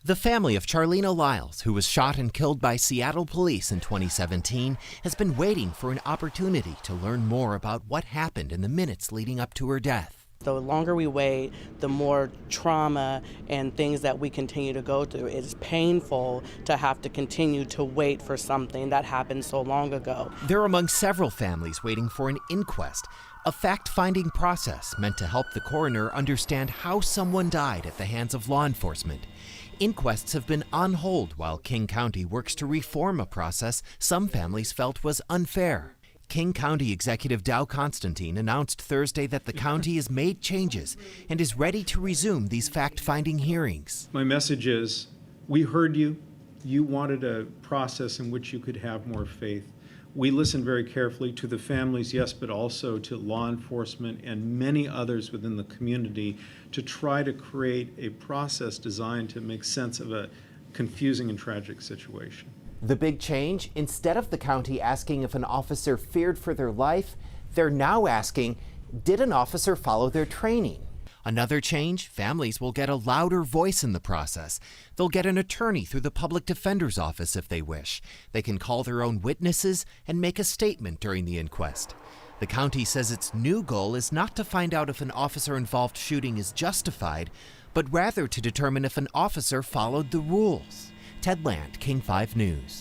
The family of Charlena Lyles, who was shot and killed by Seattle police in 2017, has been waiting for an opportunity to learn more about what happened in the minutes leading up to her death. The longer we wait, the more trauma and things that we continue to go through. It's painful to have to continue to wait for something that happened so long ago. They're among several families waiting for an inquest, a fact-finding process meant to help the coroner understand how someone died at the hands of law enforcement. Inquests have been on hold while King County works to reform a process some families felt was unfair. King County Executive Dow Constantine announced Thursday that the county has made changes and is ready to resume these fact-finding hearings. My message is, we heard you. You wanted a process in which you could have more faith. We listened very carefully to the families, yes, but also to law enforcement and many others within the community to try to create a process designed to make sense of a confusing and tragic situation. The big change, instead of the county asking if an officer feared for their life, they're now asking, did an officer follow their training? Another change, families will get a louder voice in the process. They'll get an attorney through the public defender's office if they wish. They can call their own witnesses and make a statement during the inquest. The county says its new goal is not to find out if an officer-involved shooting is justified, but rather to determine if an officer followed the rules. Ted Land, King 5 News.